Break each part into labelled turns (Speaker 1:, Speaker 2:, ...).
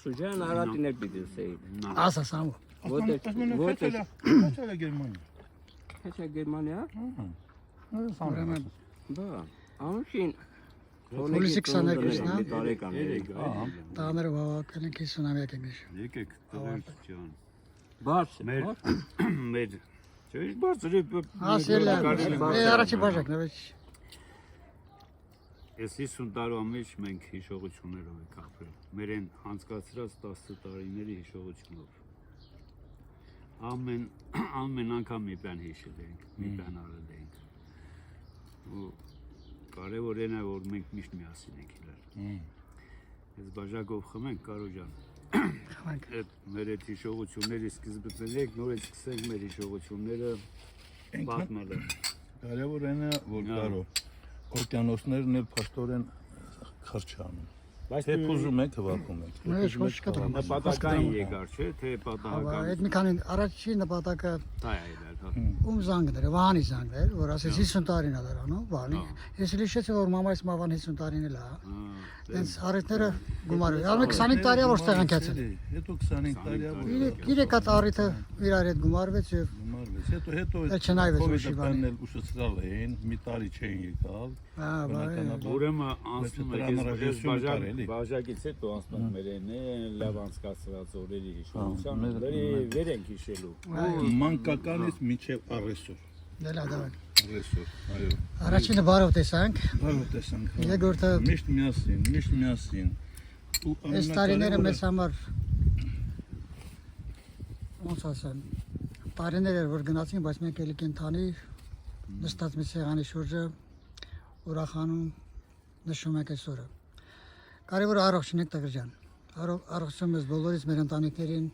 Speaker 1: Sujan aratiner bilirse.
Speaker 2: Asa samo.
Speaker 3: Kaçala Germanya?
Speaker 1: Kaça Germanya?
Speaker 2: Vremen
Speaker 1: Da. Amşin.
Speaker 2: Politik sana gösna.
Speaker 3: Aha.
Speaker 2: Tanrı baba kene ki sunamaya kemiş.
Speaker 3: Եկեք տղերք ջան։
Speaker 1: Bars.
Speaker 3: Մեր Չէ՞, բարձր է։
Speaker 2: Asela. Araçı bacak ne beş.
Speaker 3: Ես 50 տարվա մեջ մենք հիշողություններով ենք ապրել։ Մեր այն անցկացրած 10 տարիների հիշողությունով։ Ամեն անգամ մի բան հիշել ենք, մի բան արել ենք։ Ու կարևորն է որ մենք միշտ միասին ենք իրար։ Ես բաժակով խմենք Կարո ջան։ Այդ մեր այդ հիշողությունների սկիզբից եք նորից սկսենք մեր հիշողությունները պատմել։
Speaker 4: Կարևորն է որ Կարո օկյանոսներն էլ փաստորեն խրճ անում։
Speaker 3: Բայց
Speaker 4: Թե փուզում եք, թվարկում եք։
Speaker 2: Մեծ ոչ կտրում։
Speaker 3: նպատակային եկար, չէ՞, թե
Speaker 2: Ama
Speaker 3: պատահական։
Speaker 2: et mi kanın araçı ne pataka
Speaker 3: Դա է իրար, հա։
Speaker 2: zangdır, vani zangdır. Orası hisun tarihine der onu, vani. Esli var mama isma vani hisun tarihine la. Ben haritleri gumarı. Yani sanik tarihe başlayan keçin.
Speaker 4: Հետո 25 տարի է
Speaker 2: Gire kat haritı bir aret gumar ve çöp.
Speaker 4: Հետո
Speaker 2: Elçinay ve
Speaker 4: Covid-ը
Speaker 2: Soşi
Speaker 4: բանել ուշացրալ էին, մի տարի չէին եկալ։
Speaker 2: Ha vay.
Speaker 3: Ուրեմն անցնում եք
Speaker 4: տարելի։
Speaker 3: բաժակից հետո անցնում մեր այն լավ անցկացրած օրերի հիշողության,
Speaker 4: մեր-
Speaker 3: վեր ենք հիշելու։
Speaker 4: Մանկականից մինչև առեսօր։
Speaker 2: Dela da.
Speaker 4: Առեսօր, այո։
Speaker 2: Araçını barov desank.
Speaker 4: Բարով տեսանք։
Speaker 2: Ile görte
Speaker 4: Միշտ միասին։ Ու
Speaker 2: Estarinere mesamar. Onsasan. Tarineler vurgunasın başmen kelikin tani. Nıstat misegani şurca. Urahanım nışumek esora. Karibur arokşinek takırcan. Arokşumuz boloris meren taniklerin.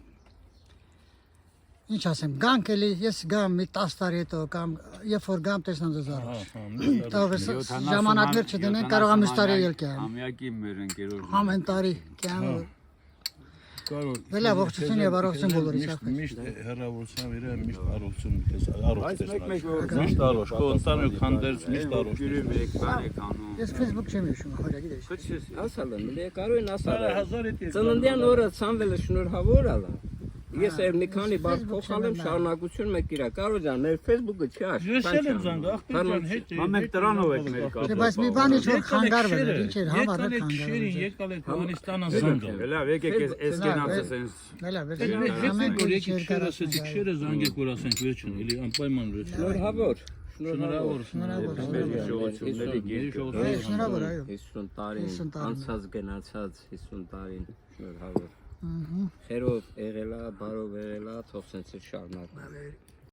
Speaker 2: İnşasem gam keli yes gam mit astareto gam ye for gam tesnan zazar. Tabii zamanatlar çedene karoga müstari yel ki.
Speaker 3: Ամյակի մեր ընկերոջ։
Speaker 2: Hamen tarih kyan.
Speaker 4: Կարո
Speaker 2: Vela vokçusun ya baroksun boloris.
Speaker 4: Միշտ հեռավորության վրա միշտ առողջում ես առողջ
Speaker 3: Այս մեկ որ
Speaker 4: Միշտ առողջ, կոնտանու քանդերց միշտ առողջ։
Speaker 3: գյուրի մեկ բան եք անում։
Speaker 2: Yes Facebook çemiyorsun. Hoca gidelim.
Speaker 3: Քիչ
Speaker 1: Asalım. Bile karoyun asalım.
Speaker 4: Հազար է
Speaker 1: Ծննդյան օրը ցանվելը շնորհավոր ալա։ Ես այլ մի քանի բառ փոխալեմ շարունակություն մեկ իրա։ Կարո ջան, մեր Facebook-ը չի աչ։
Speaker 4: Ես եմ զանգ, ախպերյան հետ։
Speaker 3: Մենք դրանով ենք մեր կապը։
Speaker 2: Բայց մի բան ինչ որ խանգար վեր, ինչ էր համառը
Speaker 4: Եկալ եք
Speaker 2: խանգար։
Speaker 4: քշերին, եկալ եք Հովանստանը զանգը։
Speaker 3: Լավ, եկեք այս կենացս են։
Speaker 2: Vela ver.
Speaker 4: Համեն որ եկեք քշեր ասեցիք, քշերը զանգեք որ ասենք վերջին, էլի անպայման վերջ։
Speaker 1: Շնորհավոր։
Speaker 4: Շնորհավոր։
Speaker 3: Մեր հիշողությունների գիրքը։
Speaker 2: Շնորհավոր այո։
Speaker 1: 50 տարին,
Speaker 2: 50 տարին։
Speaker 1: անցած գնացած 50 տարին շնորհավոր։ Խերով եղելա, բարով եղելա, թող սենց շարունակ։